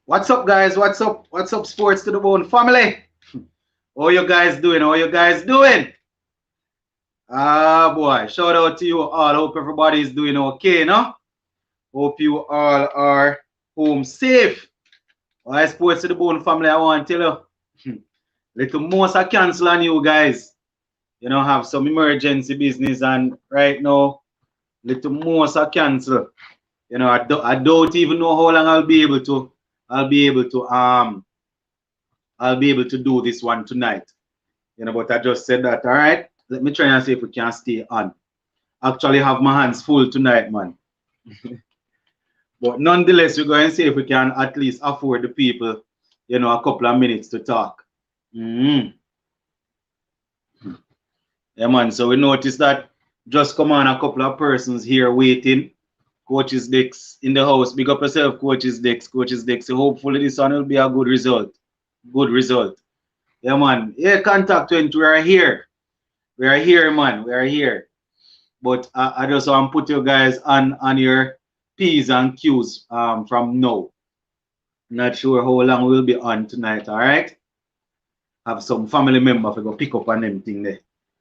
What's up, guys? What's up? What's up, Sports to the Bone family? How you guys doing? How you guys doing? Ah, boy. Shout out to you all. Hope everybody is doing okay, no? Hope you all are home safe. All right, Sports to the Bone family, I want to tell you, little most I cancel on you guys. You know, have some emergency business, and right now, little most I cancel. You know, I don't even know how long I'll be able to I'll be able to do this one tonight. You know, but I just said that. All right. Let me try and see if we can stay on. Actually have my hands full tonight, man. But nonetheless, we're going to see if we can at least afford the people, you know, a couple of minutes to talk. Yeah, man. So we noticed that just come on a couple of persons here waiting. Coaches Dix in the house. Big up yourself, Coaches Dix. Coaches Dix. So hopefully this one will be a good result. Good result. Yeah, man. Yeah, Contact 20. We are here. We are here, man. We are here. But I just want to put you guys on your P's and Q's from now. Not sure how long we'll be on tonight, all right? Have some family member to go pick up on them thing there.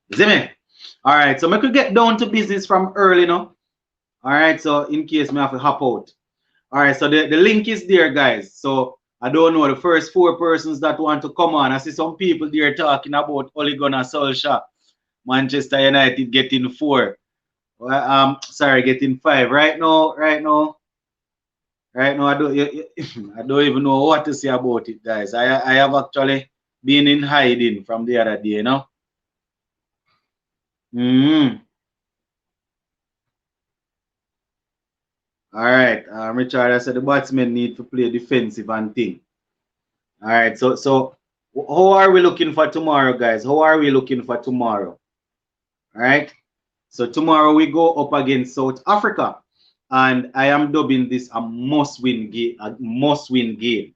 You see me? All right, so I could get down to business from early now. All right, so in case me have to hop out. All right, so the link is there, guys. So I don't know the first 4 persons that want to come on. I see some people there talking about Ole Gunnar Solskjaer. Manchester United getting 4. Well, sorry, getting 5. Right now, I don't even know what to say about it, guys. I have actually been in hiding from the other day, you know. All right, Richard, I said the batsmen need to play defensive and thing. All right, so how are we looking for tomorrow, guys? How are we looking for tomorrow? All right, so tomorrow we go up against South Africa, and I am dubbing this a must-win game. A must-win game,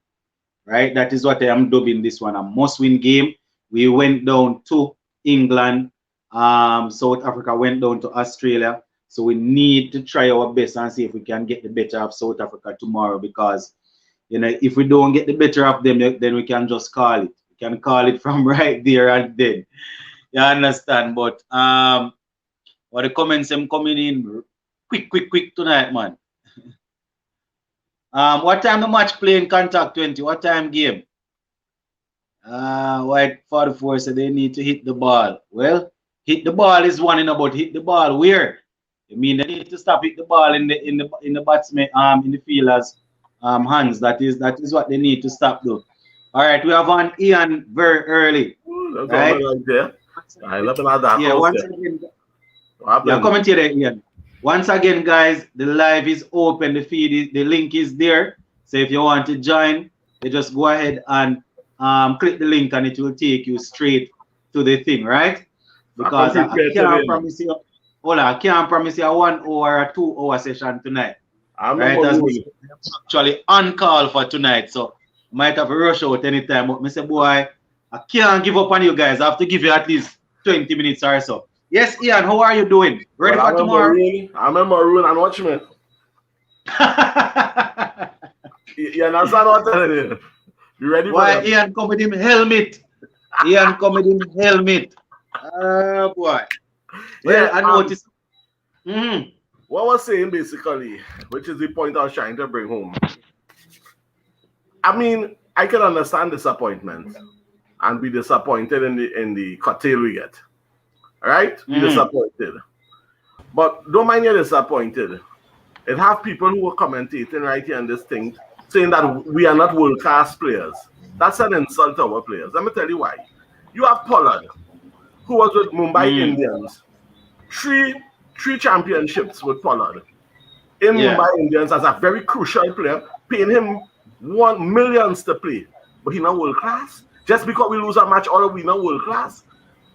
right? That is what I am dubbing this one a must-win game. We went down to England. South Africa went down to Australia. So we need to try our best and see if we can get the better of South Africa tomorrow, because, you know, if we don't get the better of them, then we can just call it. We can call it from right there and then. You understand? But what the comments them coming in quick tonight, man. What time the match playing Contact 20? What time game? White 44 said they need to hit the ball. Well, hit the ball is one in about hit the ball where? I mean, they need to stop hit the ball in the batsman in the fielders hands. That is what they need to stop though. All right, we have on Ian very early. Right? Yeah, once again, yeah, comment here, Ian. Once again, guys, the live is open. The feed is, the link is there. So if you want to join, you just go ahead and click the link, and it will take you straight to the thing, right? Because I can't promise you. Hold on, I can't promise you a 1 hour or a 2 hour session tonight. Right? As we actually on call for tonight, so might have a rush out anytime. But Mr. Boy, I can't give up on you guys. I have to give you at least 20 minutes or so. Yes, Ian, how are you doing? Ready for tomorrow? I'm in Maroon and watching it. You understand what I'm telling you? You ready for Why Ian come with him helmet? Ian come with him helmet. Oh boy. Well, I noticed. What I was saying basically, which is the point I was trying to bring home. I mean, I can understand disappointment and be disappointed in the curtail we get. Right? Be disappointed. But don't mind you're disappointed. It have people who are commentating right here on this thing saying that we are not world-class players. That's an insult to our players. Let me tell you why. You have Pollard, who was with Mumbai Indians. Three championships with Pollard in Mumbai Indians as a very crucial player, paying him millions to play. But he not world class. Just because we lose a match, all we not world class.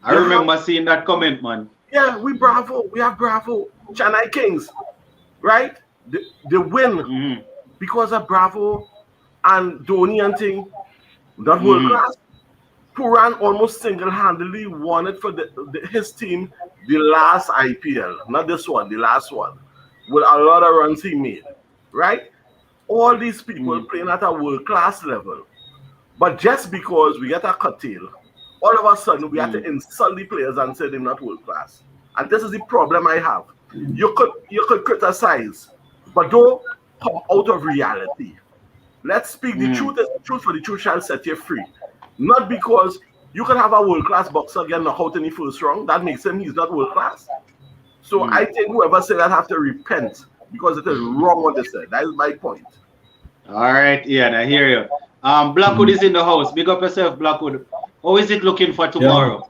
I remember seeing that comment, man. Yeah, we have Bravo. Chennai Kings, right? They win because of Bravo and Dhoni and thing. Not world class. Puran almost single-handedly won it for his team the last IPL, not this one, the last one, with a lot of runs he made, right? all these people playing at a world-class level. But just because we get a curtail, all of a sudden we have to insult the players and say they're not world-class. And this is the problem I have. You could criticize, but don't come out of reality. Let's speak the truth is the truth, for the truth shall set you free. Not because you can have a world-class boxer get knocked out in the first round, that makes him he's not world-class. So I think whoever said that have to repent, because it is wrong what they said. That is my point. All right, Ian, I hear you. Blackwood is in the house. Big up yourself, Blackwood. How is it looking for tomorrow?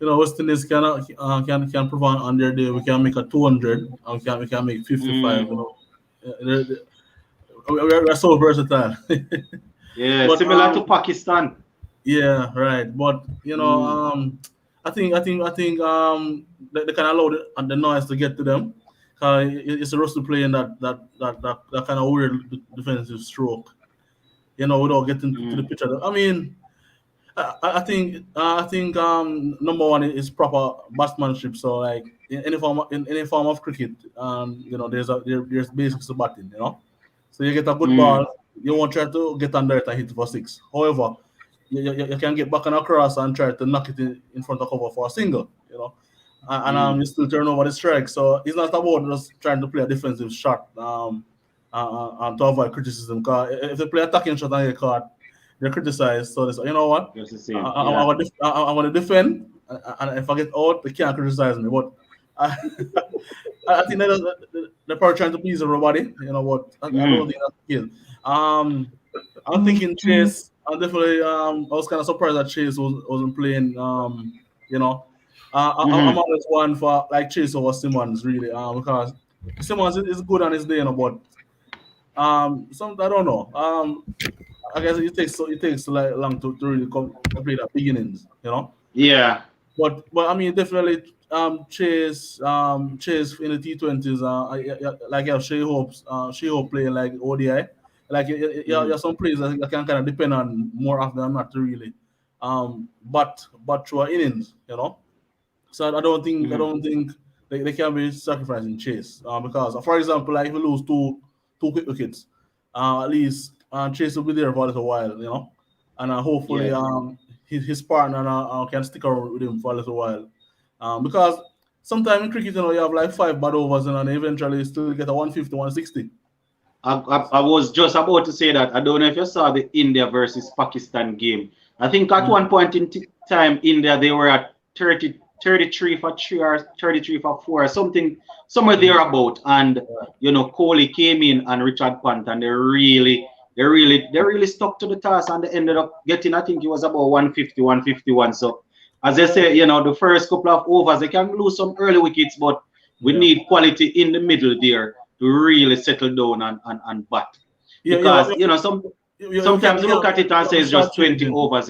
West Indies can perform on their day. We can make a 200, and we can make 55. We're so versatile. Yeah, but, similar to Pakistan. Yeah, right. But I think they can allow the noise to get to them. It's a rusty play in that kind of weird defensive stroke. Without getting to the picture. I mean, I think number one is proper batsmanship. So like in any form of cricket, there's basics to batting. So you get a good ball, you won't try to get under it and hit it for six. However, you can get back and across and try to knock it in front of cover for a single. And you still turn over the strike. So it's not about just trying to play a defensive shot and to avoid criticism. Because if they play attacking shot and get caught, they're criticized. So you know what? I want to defend, and if I get out, they can't criticize me. But I think they're probably trying to please everybody. What? I don't think that's the case. I'm thinking Chase. I was kind of surprised that Chase wasn't playing. I'm always one for like Chase over Simmons, really, because Simmons is good on his day, but I don't know. I guess it takes like long to really complete the beginnings, Yeah. But I mean, definitely Chase in the T20s, like you have Shea Hope playing like ODI. Like you have some players that can kind of depend on more often than not, really. But through innings, So I don't think they can be sacrificing Chase because, for example, like if we lose two quick wickets, at least Chase will be there for a little while, and hopefully his partner can stick around with him for a little while, because sometimes in cricket, you have like 5 bad overs and eventually you still get a 150, 160. I was just about to say that. I don't know if you saw the India versus Pakistan game. I think at one point in time, India, they were at 33 for 3 or 33 for 4 or something, somewhere thereabout. And Kohli came in and Richard Pant, and they really stuck to the task, and they ended up getting, I think it was about 150, 151. So as I say, the first couple of overs, they can lose some early wickets, but we need quality in the middle there to really settle down and bat. Because sometimes you look at it and say it's just 20 overs,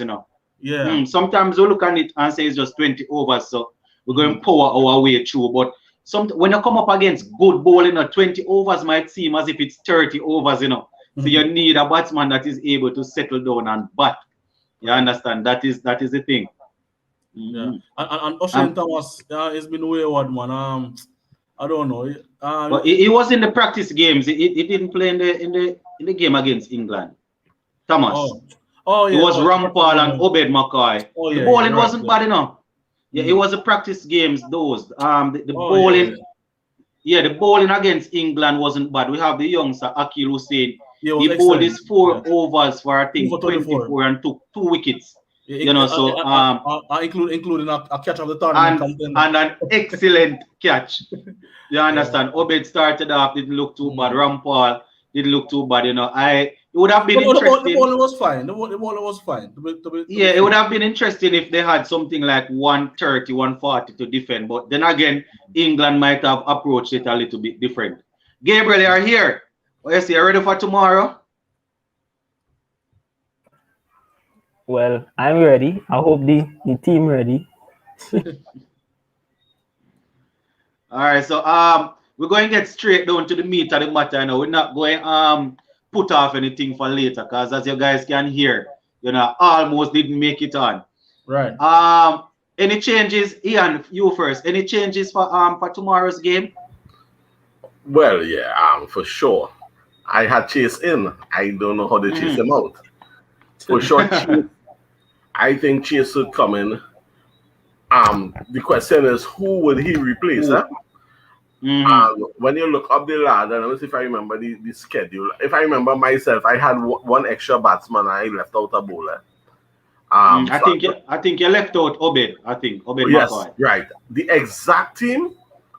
Yeah. Sometimes we look at it and say it's just 20 overs, so we're going to power our way through. But when you come up against good bowling, 20 overs might seem as if it's 30 overs, So you need a batsman that is able to settle down and bat. You understand? That is the thing. Yeah. And Oshane Thomas has been wayward, man. I don't know. But he was in the practice games. He didn't play in the game against England. Thomas. Oh yeah. It was Rampal and Obed McCoy. The bowling wasn't bad enough. Yeah, it was the practice games. Those the bowling. Yeah, the bowling against England wasn't bad. We have the youngster Akil Hussain. He bowled his 4 overs for I think 24 and took 2 wickets. Including a catch of the tournament and an excellent catch. You understand? Obed started off, didn't look too bad. Rampal didn't look too bad. It would have been interesting. The ball was fine. The ball was fine. It would have been interesting if they had something like 130, 140 to defend. But then again, England might have approached it a little bit different. Gabriel, you are here. Yes, you ready for tomorrow? Well, I'm ready. I hope the team ready. All right, so we're going to get straight down to the meat of the matter now. We're not going put off anything for later, because as you guys can hear, almost didn't make it on. Right. Any changes, Ian? You first. Any changes for tomorrow's game? Well, yeah, for sure. I had Chase in. I don't know how they chase him out. For sure, Chase, I think Chase would come in. The question is, who would he replace? Huh? When you look up the ladder, let me see if I remember the schedule. If I remember myself, I had one extra batsman and I left out a bowler. I think you left out Obed. I think Obed. Yes, McCoy. right. The exact team,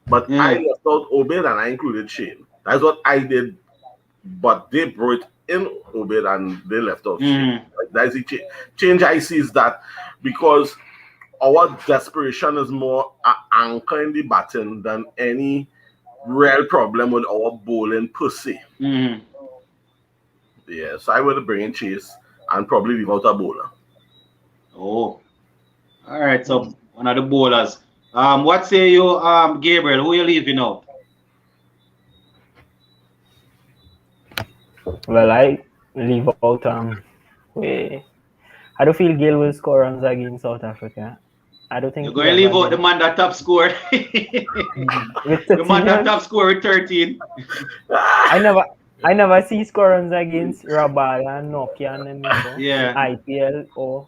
but I left out Obed and I included Shane. That's what I did. But they brought in Obed and they left out Shane. That's the change I see is that because our desperation is more an anchor in the batting than any real problem with our bowling per se. Yeah, so I would bring in Chase and probably leave out a bowler. Oh, all right. So one of the bowlers. What say you, Gabriel? Who you leaving out? Well, I leave out I don't feel Gayle will score runs against South Africa. I don't think you're going to leave out the man that top scored. The man that top scored with 13. I never see score runs against Rabada and Nokia and them in IPL or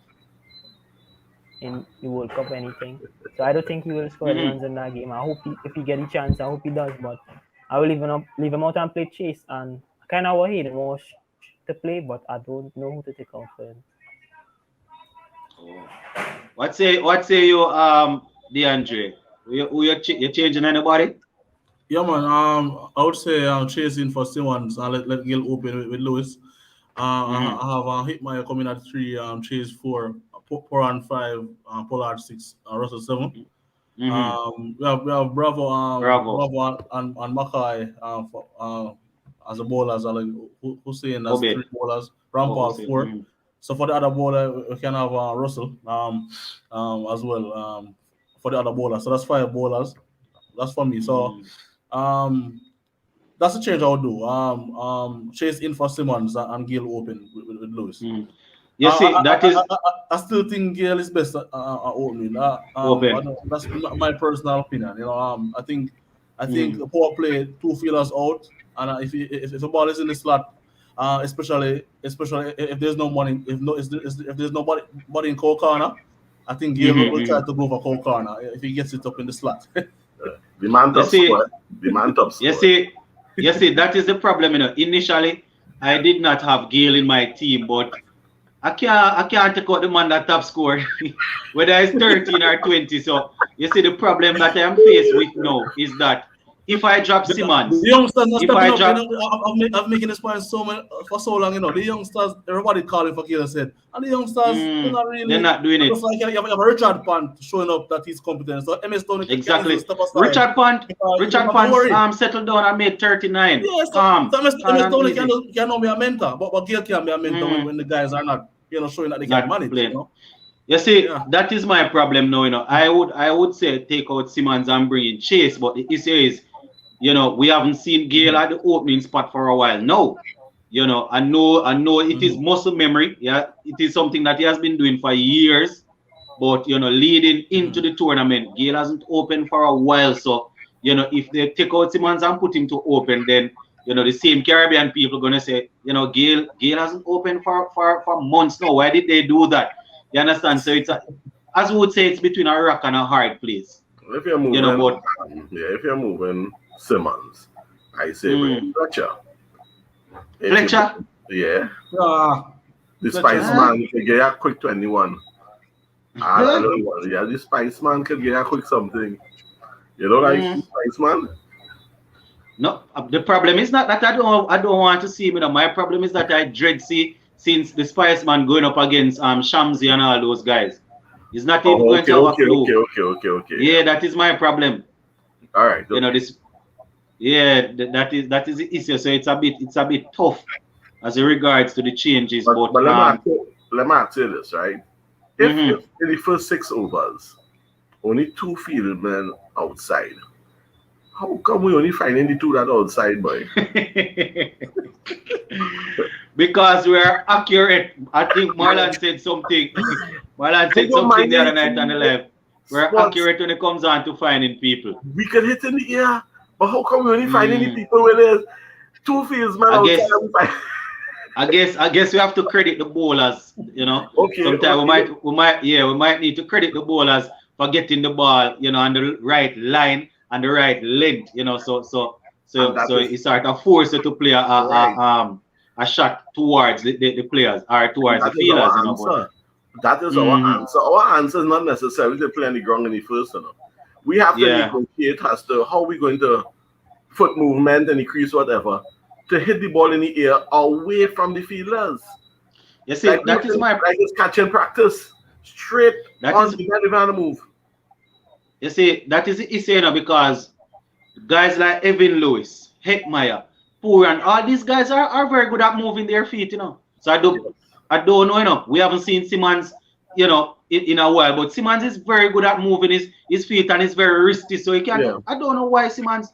in the World Cup anything. So I don't think he will score runs in that game. I hope if he get a chance, I hope he does. But I will leave him out and play Chase. And I kind of want him to play, but I don't know who to take out for him. What say you, DeAndre? You changing anybody? Yeah, man. I would say chasing for Simmons and let Gayle open with Lewis. I have Hitmeyer coming at 3, Chase 4, Poran 5, Pollard 6, Russell 7. We have Bravo and Mackay as a bowlers. Hussein as 3 bowlers. Rampal 4. So for the other bowler, we can have Russell as well for the other bowler. So that's 5 bowlers. That's for me. So that's the change I would do. Chase in for Simmons and Gayle open with Lewis. You see, I still think Gayle is best at opening. That's my personal opinion. You know, I think the power play 2 fielders out, and if the ball is in the slot. Especially if there's no money, if there's nobody in cold corner, I think Gayle will try to go for cold corner if he gets it up in the slot. The man top score. You see, that is the problem. You know, initially I did not have Gayle in my team, but I can't take out the man that top score, whether it's 13 or 20. So you see, the problem that I am faced with now is that if I drop Simmons, the youngsters not stepping up. I'm making this point for so long. You know, the youngsters, everybody calling for Gayle said, and the youngsters they're not really. They're not doing it. Like you have a Richard Pant showing up that he's competent. So MS Tony exactly. Richard Pant settled down and made 39. Yes, so MS Tony can not be a mentor, but Gayle can be a mentor when the guys are not, showing that they can manage. You see, that is my problem now. You know, I would say take out Simmons and bring in Chase, but the issue is, we haven't seen Gayle at the opening spot for a while. No, I know it is muscle memory. Yeah, it is something that he has been doing for years. But leading into the tournament, Gayle hasn't opened for a while. So if they take out Simmons and put him to open, then the same Caribbean people are gonna say, Gayle hasn't opened for months now. Why did they do that? You understand? So it's as we would say, it's between a rock and a hard place. If you're moving, if you're moving Simmons, I say Fletcher. Fletcher? The Spice Man can get a quick 21. I don't know. Yeah, the Spice Man can get a quick something. You don't like Spice Man? No, the problem is not that I don't want to see him. My problem is that I dread since the Spice Man going up against Shamsi and all those guys. He's not even going to have a clue. Okay. Yeah, that is my problem. All right. That is the issue. So it's a bit tough as regards to the changes. But let me ask you this, right? If in the first 6 overs, only 2 fieldmen outside, how come we only finding the 2 that outside, boy? Because we're accurate. I think Marlon said something. Marlon said something the other night on the live. We're accurate when it comes on to finding people. We can hit in the air. But how come we only find any people where there's 2 fields man outside? I guess we have to credit the bowlers, you know. Okay. Sometimes we might need to credit the bowlers for getting the ball, you know, on the right line and the right length, you know. So it sort of forces you to play a shot towards the players or towards the fielders, you know. But, that is our answer. Our answer is not necessarily to play on the ground in the first, you know. We have to negotiate as to how we're going to foot movement and increase whatever to hit the ball in the air away from the fielders. You see, like it's catching practice straight on the even move. You see, that is the issue, you know, because guys like Evan Lewis, Heckmeyer, Pooran, all these guys are very good at moving their feet, you know. So I don't know, you know. We haven't seen Simmons, you know, in a while, but Simmons is very good at moving his feet and he's very risky. So he can. Yeah. I don't know why Simmons.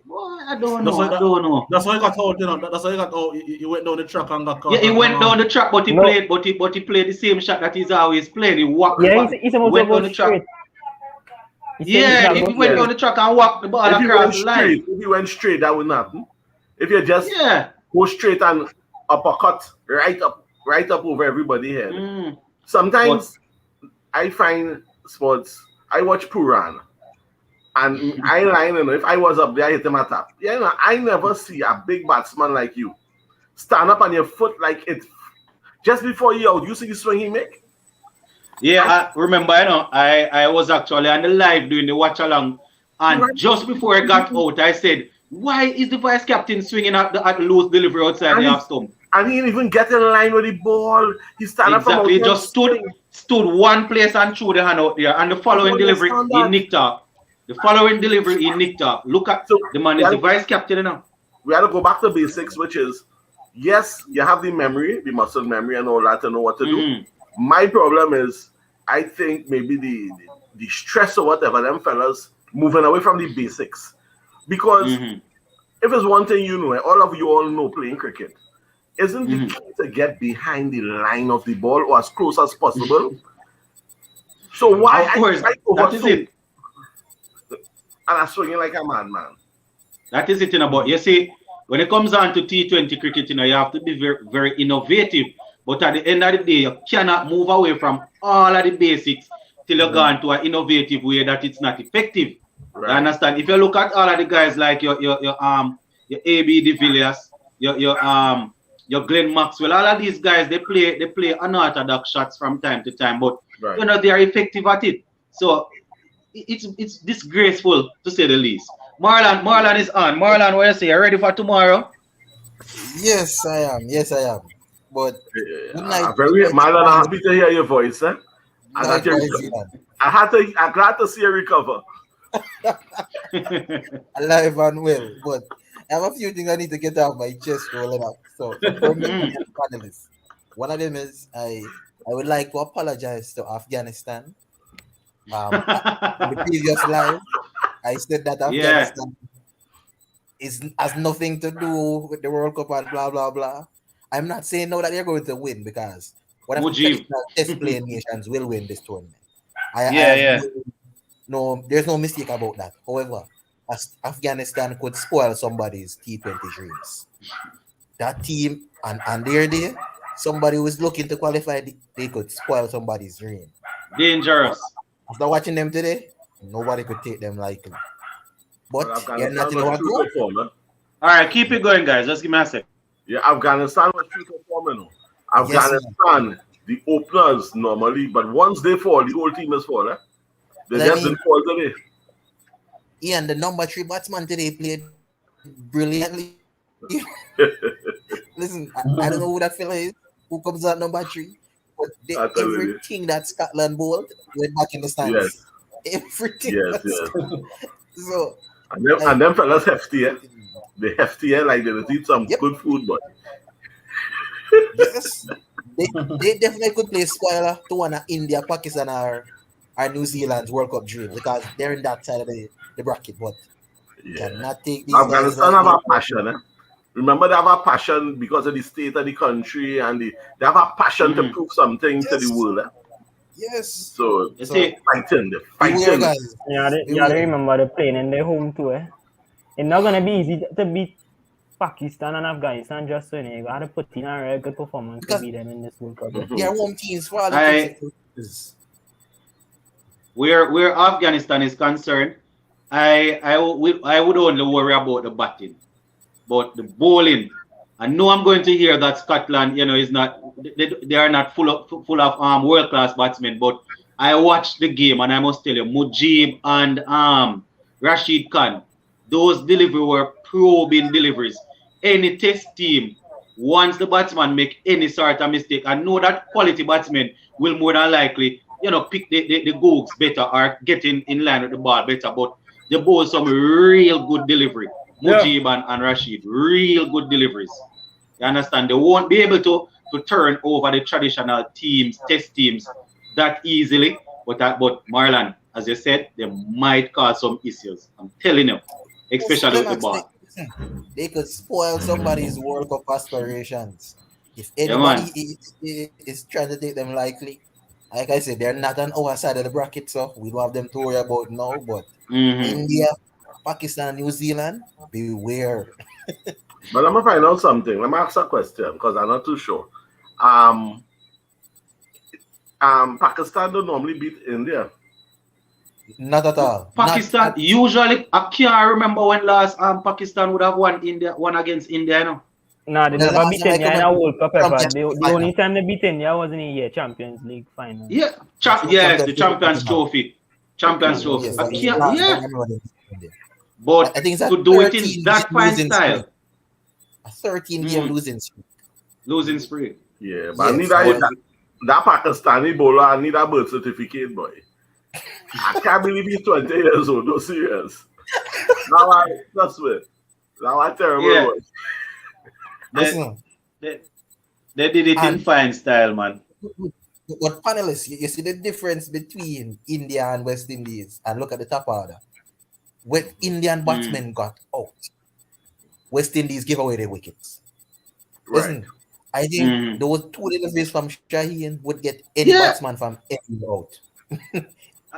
Well, I don't know. That's why he got out, you know. That's why he got out. He went down the track and got caught. Yeah, he went down the track, but he played the same shot that he's always playing. He walked. Yeah, he's went down the track. Yeah, he went down the track and walked the ball across the line. If he went straight, that would not happen. If you just go straight and uppercut right up over everybody's head. Sometimes I find sports. I watch Pooran. And I know if I was up there, I hit him at top. Yeah, you know, I never see a big batsman like you stand up on your foot like it just before you out. You see the swing he make? Yeah, I remember, you know, I was actually on the live doing the watch along, and just before I got out, I said, "Why is the vice captain swinging at the loose delivery outside the half stump?" And he didn't even get in line with the ball. He stand up from outside. He just stood one place and threw the hand out there, and the following delivery he nicked up. Look at the man is the vice captain now. We had to go back to basics, which is, yes, you have the memory, the muscle memory and all that to know what to do. My problem is, I think maybe the stress or whatever, them fellas moving away from the basics. Because if it's one thing you know, all of you all know playing cricket, isn't the key to get behind the line of the ball or as close as possible? So why of course, that is it. And I'm swinging like a madman. That is it, you know. But you see, when it comes on to T20 cricket, you know, you have to be very, very innovative. But at the end of the day, you cannot move away from all of the basics till you go into an innovative way that it's not effective. Right. You understand? If you look at all of the guys like your AB de Villiers, your Glenn Maxwell, all of these guys, they play unorthodox shots from time to time, but you know they are effective at it. So it's disgraceful to say the least. Marlon is on. Marlon, what you say? You ready for tomorrow? Yes, I am. But Marlon, I'm happy to hear your voice, eh? I'm glad to see you recover. Alive and well, but I have a few things I need to get off my chest rolling up. So for me, panelists, one of them is I would like to apologize to Afghanistan. In the previous live, I said that Afghanistan has nothing to do with the World Cup and blah blah blah. I'm not saying now that they're going to win because what I'm saying is test playing nations will win this tournament. There's no mistake about that. However, Afghanistan could spoil somebody's T20 dreams. That team and their day, somebody who is looking to qualify, they could spoil somebody's dream. Dangerous. After watching them today, nobody could take them lightly. But you're not in our group. All right, keep it going, guys. Just give me a sec. Yeah, Afghanistan was true to form. Afghanistan, the openers normally, but once they fall, the whole team is fall. Eh? They just didn't fall today. Yeah, and the number 3 batsman today played brilliantly. Listen, I don't know who that fella is, who comes out number 3, but everything that Scotland bowled went back in the stands. Yes. Everything. Yes. So, and them fellas hefty, eh? They hefty, eh? Like they eat some good food, but yes, they definitely could play spoiler to one of India, Pakistan, or New Zealand's World Cup dream because they're in that side of the bracket, but cannot take these. Afghanistan have a passion, eh? Remember, they have a passion because of the state of the country, and they have a passion to prove something to the world. Eh? Yes. So fighting. Yeah, they remember they're playing in their home too, eh? It's not gonna be easy to beat Pakistan and Afghanistan just so you gotta put in a very good performance to beat them in this World Cup. They're home teams for all the things. Where Afghanistan is concerned, I would only worry about the batting, but the bowling. I know I'm going to hear that Scotland, is not they are not full of world class batsmen, but I watched the game and I must tell you, Mujib and Rashid Khan, those deliveries were probing deliveries. Any test team, once the batsman make any sort of mistake, I know that quality batsmen will more than likely, pick the gooks better or get in line with the ball better. But they bowl some real good delivery. Mujib and Rashid, real good deliveries. You understand? They won't be able to turn over the traditional teams, test teams, that easily. But Marlon, as you said, they might cause some issues. I'm telling you, especially with the ball. They could spoil somebody's World Cup aspirations. If anybody is trying to take them lightly, like I said, they're not on our side of the bracket, so we don't have them to worry about now. But India, Pakistan, New Zealand, beware. But let me find out something. Let me ask a question because I'm not too sure. Pakistan don't normally beat India. Not at all. Pakistan usually, I can't remember when last Pakistan would have won against India. No, they never beat India in a World Cup ever. The only time they beat India was in the Champions League final. Yeah, the Champions Trophy. Champions Trophy. But I think it's to do it in that fine style. A 13-game losing streak. Losing streak. Yeah, but I need that Pakistani bowler, I need a birth certificate, boy. I can't believe he's 20 years old, no serious. That's it. Now I terrible. Yeah. They did it in fine style, man. But panelists, you see the difference between India and West Indies, and look at the top order. When Indian batsmen got out, West Indies give away their wickets. Right. Listen, I think those two deliveries from Shaheen would get any batsman from any out.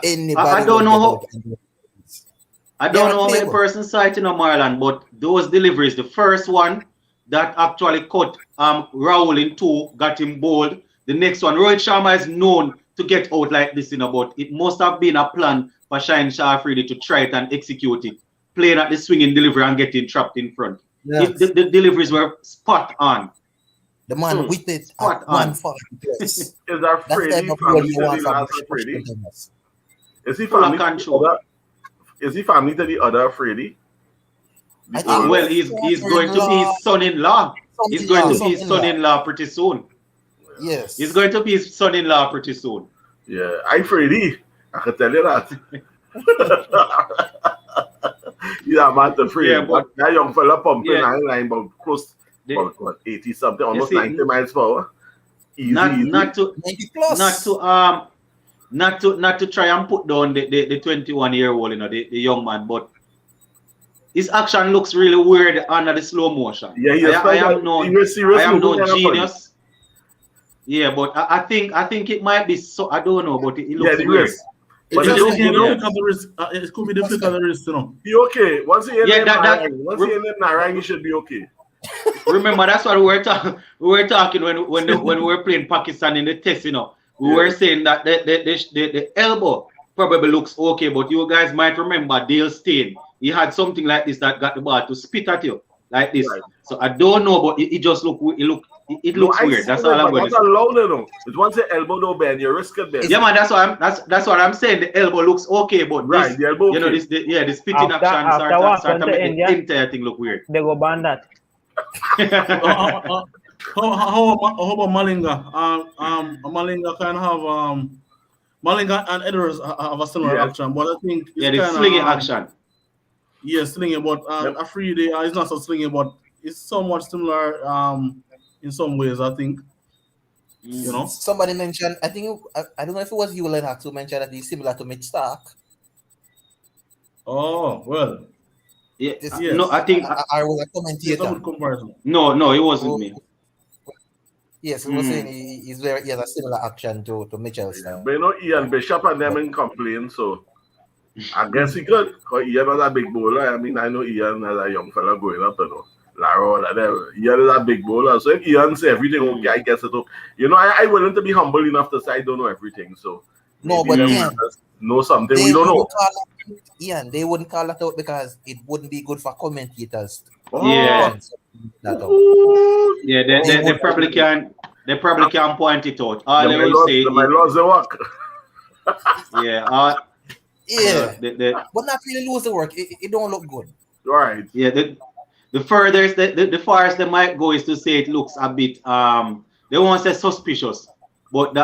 I don't know how many persons citing Marlon, but those deliveries, the first one that actually cut Rahul in two, got him bowled. The next one, Rohit Sharma is known to get out like this, but it must have been a plan for Shaheen Shah Afridi to try it and execute it, playing at the swinging delivery and getting trapped in front. Yes. The deliveries were spot on. The man with it at 140 plus. Is Afridi Is he family to the other Afridi? Well, he's going to be his son-in-law. He's going to be his son-in-law pretty soon. Yes. He's going to be his son-in-law pretty soon. Yeah, Afridi. I can tell you that. He's a man to free. But that young fella pumping line about close to 80 something, almost 90 miles per hour. Easy. Not to try and put down the 21-year-old, the young man, but his action looks really weird under the slow motion. Yeah, I am no genius. Yeah, but I think it might be so. I don't know, but it looks weird. But it could be the flick of the wrist, Be okay. Once he in Narang, he should be okay. Remember, that's what we were talking when we were playing Pakistan in the test. We were saying that the elbow probably looks okay, but you guys might remember Dale Steyn. He had something like this that got the ball to spit at you like this. Right. So I don't know, but it just looks weird. That's all I'm going to say. It's once the elbow don't bend, your wrist can bend. Yeah, man. That's what I'm saying. The elbow looks okay, but the elbow. The spitting action start to make the entire thing look weird. They go ban that. How about Malinga? Malinga can have Malinga and Edwards have a similar action, but I think the slinging action. Yeah, slinging, but Afridi is not so slinging, but it's somewhat similar in some ways, I think. Somebody mentioned, I don't know if it was you, Lennox, who mentioned that he's similar to Mitch Stark. Oh, well. Yeah. No, I think I was a commentator. No, it wasn't me. Yes, he was saying he has a similar action to Mitchell Stark. But Ian Bishop and them in complain, so I guess he could. Because Ian was a big bowler. I mean, I know Ian as a young fella growing up, you know. Laro, whatever. Ian is a big bowler. So if Ian say everything okay, I guess it okay. You know, I willing to be humble enough to say I don't know everything. So No, maybe but them Ian, just know something they we don't know. wouldn't call that out, Ian, they wouldn't call that out because it wouldn't be good for commentators. Yeah. That out. Ooh. Yeah, they probably can. They probably can point it out. All they will say, My laws they work. yeah, Yeah, the but not really lose the work. It don't look good. Right. yeah the furthest the farthest they might go is to say it looks a bit they won't say suspicious, but the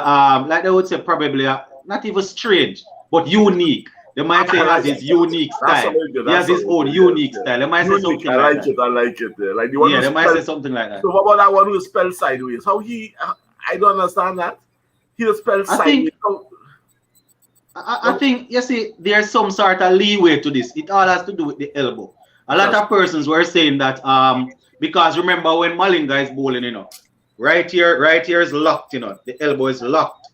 like they would say probably not even strange, but unique. They might say he has his unique style. He has his own unique style. They might say something I like like that. it. I like it. Like the one Yeah, who they might say spelled- something like that. So what about that one who spelled sideways? How he? I don't understand that. He just spelled I sideways. think- I think, you see, there's some sort of leeway to this. It all has to do with the elbow. A lot of persons were saying that because remember when Malinga is bowling, you know, right here is locked, you know, the elbow is locked.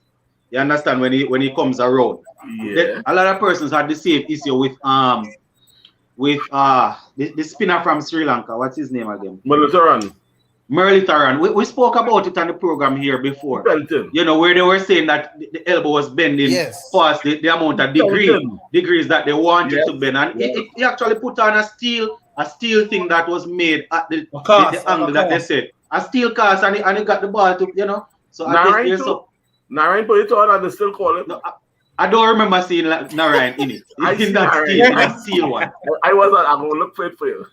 You understand when he comes around. Yeah. A lot of persons had the same issue with the spinner from Sri Lanka. What's his name again? Muralitharan. We spoke about it on the program here before. Belton. You know, where they were saying that the elbow was bending past the amount of degrees that they wanted to bend. And he actually put on a steel thing that was made at the angle that they said. A steel cast, and he got the ball to, you know. So I guess there's some. Narayan put it on and they still call it. No, I don't remember seeing Narayan in it. I in that steel one. I was like, I'm gonna look for it for you.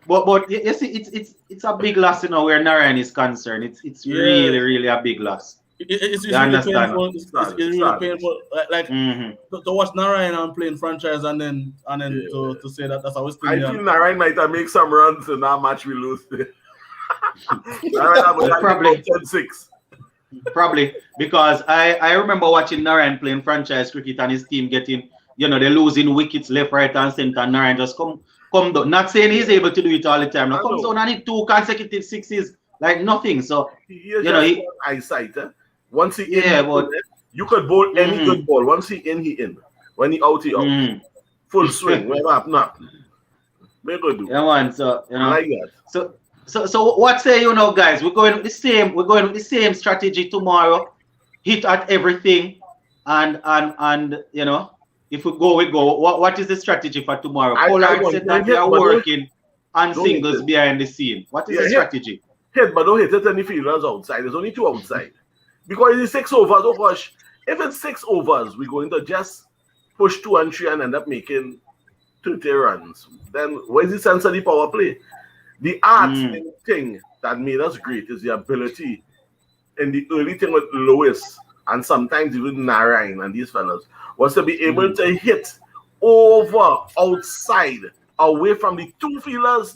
But you see, it's a big loss, you know, where Narayan is concerned. It's really a big loss. It's You really understand? painful. It's really painful. Like to watch Narayan and playing franchise and then to say that that's how it's I feel Narayan might have make some runs in that match we lose. Narayan Probably 10-6. Probably because I remember watching Narayan playing franchise cricket and his team getting, you know, they're losing wickets left, right, and center. And Narayan just come down. Not saying he's able to do it all the time. Now comes down and hit 2 consecutive sixes like nothing. So you know, he eyesight. Once he in, but you could bowl any good ball. Once he in. When he out, he out. Full swing. Whatever happen. Make good do. Yeah, man. So you know, I like that. So what say you know, guys? We're going with the same strategy tomorrow. Hit at everything, and you know, if we go, we go. What is the strategy for tomorrow? Pollard said that they are working on singles behind the scene. What is the strategy? Hit, but don't hit it any fielders outside. There's only 2 outside. Because it's 6 overs, oh gosh. If it's 6 overs, we're going to just push 2 and 3 and end up making 20 runs. Then where's the sense of the power play? The art thing that made us great is the ability in the early thing with Lewis and sometimes even Narayan and these fellas was to be able to hit over outside away from the 2 fielders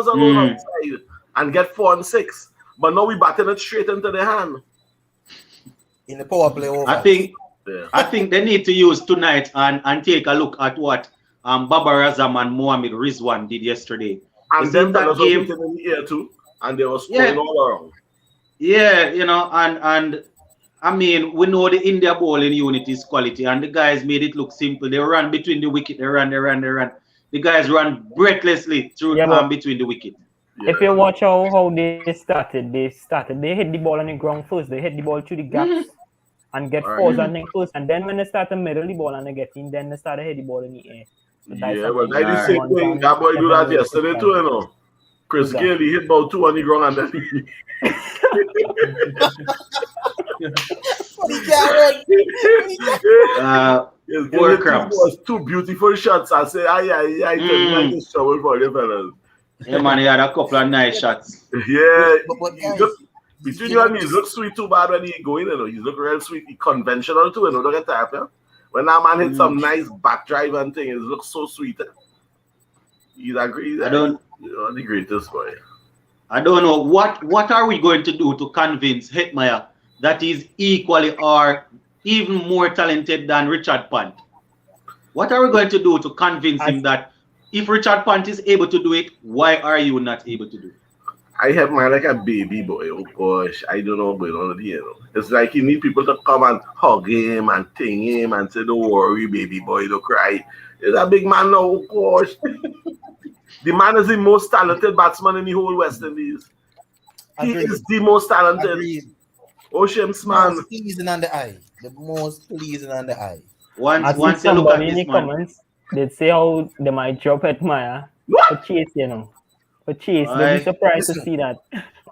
alone outside and get 4 and 6. But now we batting it straight into the hand. In the power play over. I think they need to use tonight and take a look at what Babar Azam and Mohamed Rizwan did yesterday. And then that game in the air too, and they were scoring all around. Yeah, you know, and I mean, we know the India bowling unit is quality, and the guys made it look simple. They ran between the wicket, they ran. The guys ran breathlessly through between the wicket. Yeah. If you watch how they started, they hit the ball on the ground first. They hit the ball through the gaps and get 4s on the first. And then when they start to middle the ball and they get in, then they start to hit the ball in the air. But I did same thing. That boy do that yesterday too, you know. Chris Gayle hit about 2 on the ground and then was 2 beautiful shots. I say, I take this trouble for the fellas. Yeah, man, he had a couple of nice shots. Yeah, between you and me, he looks sweet too bad when he go in, you know. He look real sweet, he conventional too, you know. Don't get tired, yeah? When that man hit some nice back drive and thing, it looks so sweet. He's agree. You're the greatest boy. I don't know what are we going to do to convince Hetmeyer that he's equally or even more talented than Richard Pant? What are we going to do to convince him that if Richard Pant is able to do it, why are you not able to do it? I have mine like a baby boy. Oh gosh, I don't know what's going on here. It's like you need people to come and hug him and ting him and say, "Don't worry, baby boy, don't cry." He's a big man now. Oh gosh, the man is the most talented batsman in the whole West Indies. He is the most talented. Agreed. Oceans man. Most pleasing on the eye. The most pleasing on the eye. I see Once you look at somebody in the this man, comments, they'd say how they might drop at Maya for Chase, you know. For Chase, they'll Aye. be surprised to Listen. see that.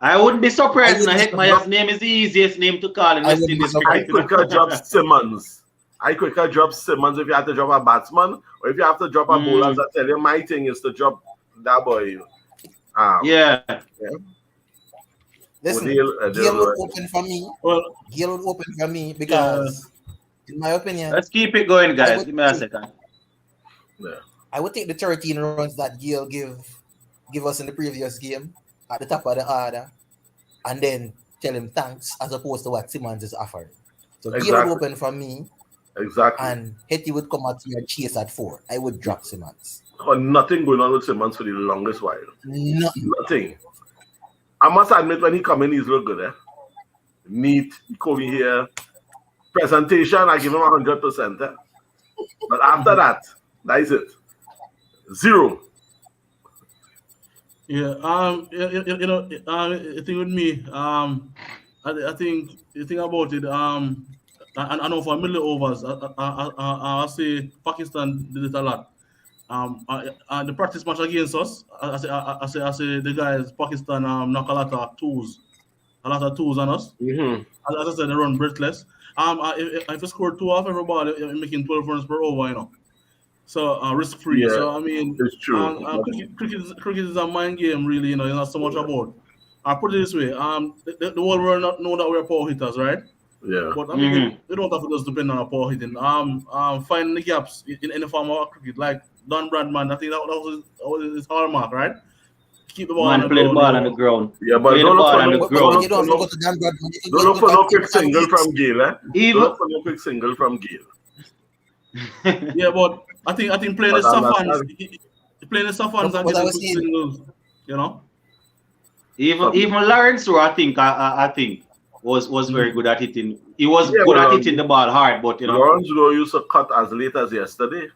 I wouldn't be surprised. I would Now, be Hetmaya's name is the easiest name to call in I West would be Indies surprised. I cricket. quicker drop Simmons. I quicker drop Simmons if you have to drop a batsman, or if you have to drop a bowler. As I tell you, my thing is to drop that boy. Yeah. Listen, O'Neal, Gayle would open for me. Well, Gayle would open for me because, in my opinion, Let's keep it going, guys. Give me a second. I would take the 13 runs that Gayle give us in the previous game at the top of the order, and then tell him thanks as opposed to what Simmons is offering. So Gayle Exactly. would open for me, Exactly. and Hetty would come out here and chase at 4. I would drop Simmons. Nothing going on with Simmons for the longest while. Nothing. Nothing. I must admit, when he come in, he's look good. Neat, he come in here. Presentation, I give him 100%. But after that is it. Zero. yeah, the thing with me, I think the thing about it, I know for middle overs, I say Pakistan did it a lot. The practice match against us, I say the guys Pakistan knock a lot of twos on us. Mm-hmm. As I said, they run breathless. If you score 2 off every ball, you're making 12 runs per over, you know. So risk free. Yeah, so I mean, it's true. cricket is a mind game, really. You know, it's not so much about. I put it this way: the whole world not know that we're power hitters, right? Yeah. But I mean, we don't have to just depend on our power hitting. Finding the gaps in any form of cricket, like Don Bradman, I think that was his hallmark, right? Keep the ball on Man, the play the ground, ball you on know. the ground. Yeah, but Play the don't look ball for on the no, ground. You don't go to Dan Bradman. You don't look for no quick single from Gayle, eh? Don't Even look for no quick single from Gayle. Yeah, but I think playing the But I'm soft not- hands, playing the soft hands and What I getting was quick saying- singles, you know. even Lawrence, I think was very good at hitting. He was Yeah, good at well, hitting the ball hard, but you know, Lawrence Rowe used to cut as late as yesterday.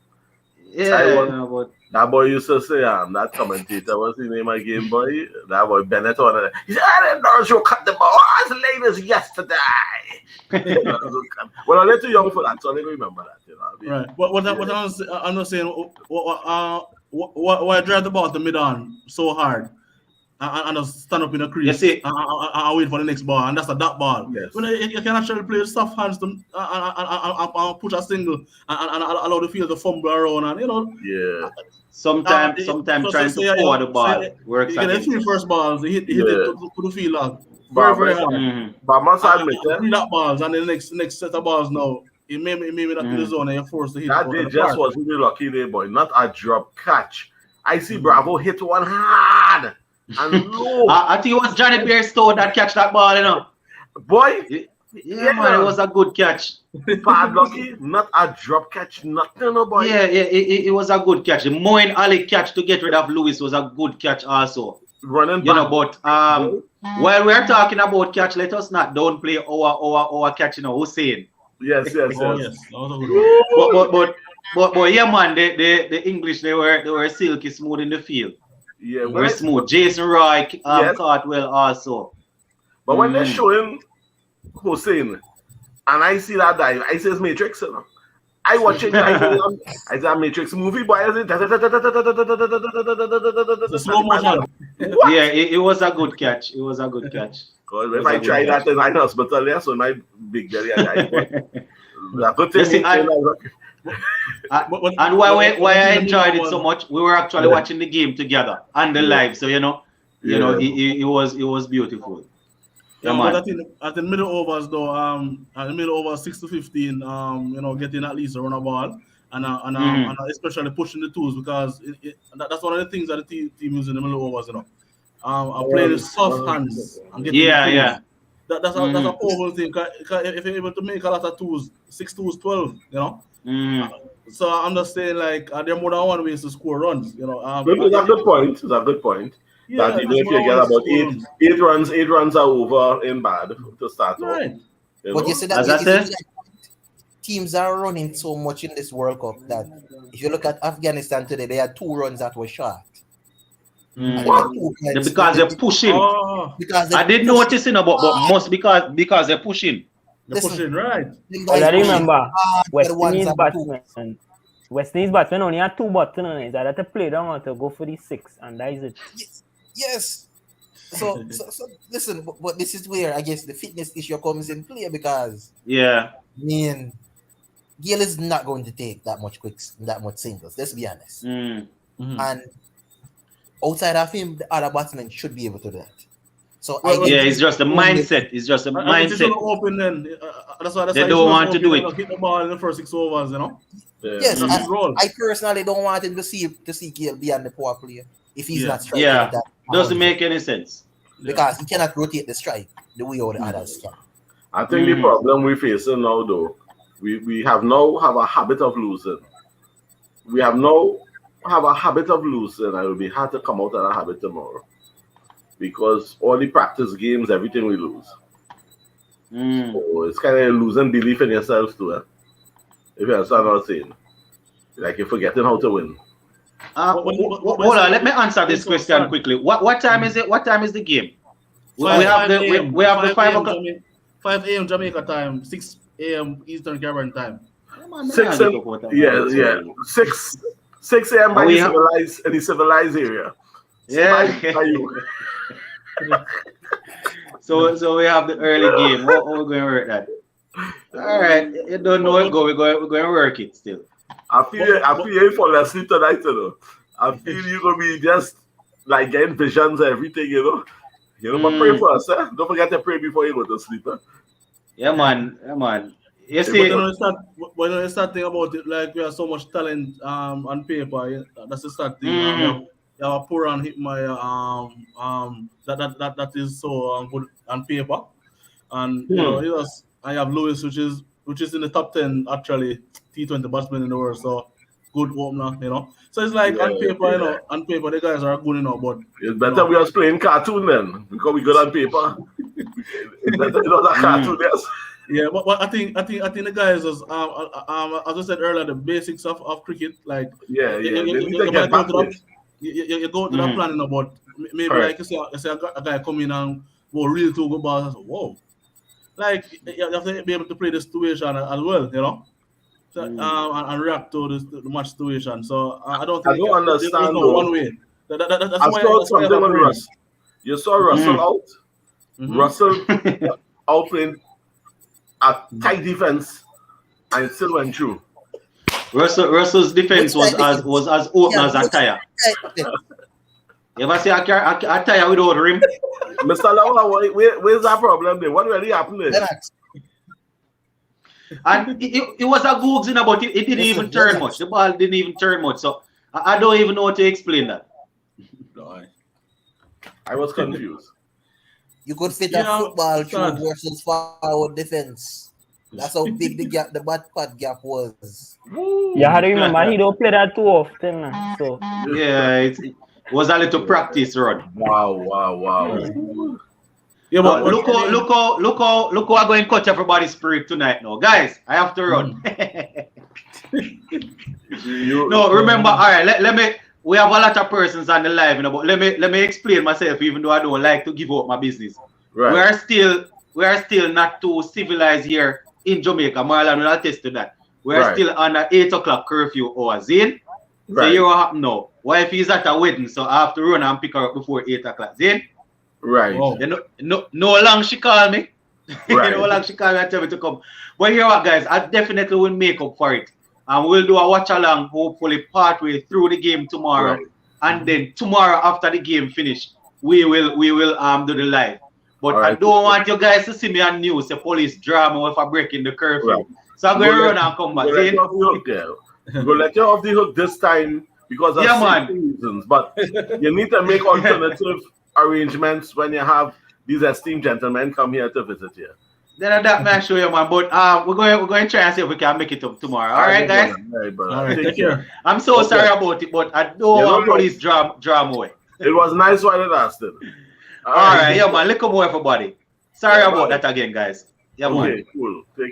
but That boy used to say, that commentator, what's his name again, boy? That boy Bennett on it. He said, Lawrence Rowe cut the ball as late as yesterday. Well, I'm a little young for that, so I don't remember that. You know what I mean? Right. What I'm not saying. Why drive the ball to mid on so hard and just stand up in a crease You see- and wait for the next ball, and that's a dot ball. Yes. When you can actually play with soft hands to and push a single and allow the field to fumble around, and you know. Yeah. sometimes Just trying say, to forward the ball works You get the against 3 us. first balls, they hit Yeah. it to the field out. But Very hard. but I must admit, Three dot balls, and the next set of balls now. It made me not to the zone, and you're forced to hit that it day out of the just park. was really lucky day, boy. Not a drop catch. I see Bravo hit one hard and low. I think it was Johnny Bairstow that catch that ball, you know. Boy, Yeah, man, it was a good catch. bad lucky, not a drop catch, nothing, no boy. Yeah, it was a good catch. The Moin Ali catch to get rid of Lewis was a good catch also. Running You back. know, but while we're talking about catch, let us not downplay our catch, you know, Hussein. Yes. Oh yes, that was a good one. But yeah, man, the English they were silky smooth in the field. Yeah, Very smooth. Jason Roy Yes. caught well also. but when they're showing Hussein and I see that dive, I says Matrix, you know. I watch it, I say Matrix movie, boy. I say, The slow motion. What? Yeah, it was a good catch. It was a good catch. Because if I try that in the hospital, yeah, so my big belly, I good thing. Listen, And why I enjoyed it so much, we were actually watching the game together and the live. So you know, it was beautiful. Yeah, man. but at the middle overs though, at the middle over 6 to 15, you know, getting at least a run a ball and especially pushing the twos because that's one of the things that the team uses in the middle overs, you know. Playing with soft hands and getting the twos. That's a powerful thing. 'Cause if you're able to make a lot of twos, 6 twos, 12, you know. So I'm just saying, like, there are more than one ways to score runs, you know. That's a good point. That's a good point. that even if you get about eight runs are over in bad to start off. Right. But you see that, As I said, teams are running so much in this World Cup that if you look at Afghanistan today, they had 2 runs that were short. And they got 2 points. because they're pushing. Because I didn't notice, but most because they're pushing. They're pushing, right. Well, I remember West Indies batsmen only had 2 buttons. Is that to play down or to go for the 6, and that is it. Yes. So listen, but this is where I guess the fitness issue comes in play because Yeah. I mean, Gayle is not going to take that much singles. Let's be honest. And outside of him, the other batsmen should be able to do that. So it's just a mindset. It's just a mindset. Open then. That's why they don't want to do it. Hit the ball in the first 6 overs, you know. Yes, I personally don't want him to see Gayle beyond the power player if he's not striking. Yeah, doesn't make any sense because he cannot rotate the strike the way all the others can. I think the problem we're facing now, though, we have a habit of losing. We have a habit of losing, and it will be hard to come out of that habit tomorrow because all the practice games, everything we lose. So it's kind of losing belief in yourself too. If you understand what I'm saying, like you're forgetting how to win. Hold on, let me answer this question quickly. What time is it? What time is the game? We have the 5 o'clock. 5 a.m. Jamaica time, 6 a.m. Eastern Caribbean time. 6 a.m. by the civilized area. Yeah. So we have the early game. How are we going to work that? All right, you don't know it. We're going to work it still. I feel you fall asleep tonight, you know. I feel you're gonna be just like getting visions and everything, you know. But pray for us, eh? Don't forget to pray before you go to sleep, eh? Yeah, man. You see, when you start thinking about it, like we have so much talent on paper. That's the start thing. You have a poor and hit my that is so good on paper, and you know, I have Lewis, which is in the top 10 actually T20 batsmen in the world. So good opener, you know. So it's like on paper the guys are good enough, but it's better we are playing cartoon then because we good on paper. It's better that cartoon, yes. Yeah, but I think the guys as I said earlier, the basics of cricket, like you go to that planning about maybe like you say a guy come in and go real to good balls. Whoa. Like you have to be able to play the situation as well, you know, and react to the match situation. So I don't understand one way. That's why Russ. You saw Russell out. Russell out playing a tight defense and still went through. Russell's defense was as open as a tire. You ever see a tire without rim? Mr. Lawa, where's that problem then? What really happened there? And it was a googs, but it didn't even turn much. The ball didn't even turn much. So I don't even know how to explain that. I was confused. You could fit a football through versus forward defense. That's how big the back part gap was. You had to remember he don't play that too often. So yeah, it was a little practice run. Wow. Yeah, but look how I'm going to cut everybody's spirit tonight now. Guys, I have to run. No, remember, all right, we have a lot of persons on the live, but let me explain myself, even though I don't like to give up my business. Right. We are still not too civilized here in Jamaica. Marlon will attest to that. We are still on an 8 o'clock curfew hours in. So you what happen now? Wife is at a wedding, so I have to run and pick her up before 8 o'clock. Then right. No long she call me. Right. No long she call me and tell me to come. But here what, guys, I definitely will make up for it. And we'll do a watch along, hopefully partway through the game tomorrow. Right. And then tomorrow after the game finish, we will do the live. But I don't want you guys to see me on news, the police drama if I breaking the curfew. Right. So I'm going to run and come back. We'll let you off the hook this time because of reasons. But you need to make alternative arrangements when you have these esteemed gentlemen come here to visit you. Then that may show you, man. But we're going to try and see if we can make it up tomorrow. All right, guys? All right, take care. I'm so sorry about it, but I don't want police drama away. It was nice while it lasted. All right, yeah, man. Look more everybody. Sorry Yeah, about bye. that again, guys. Yeah, man. Okay, cool. Take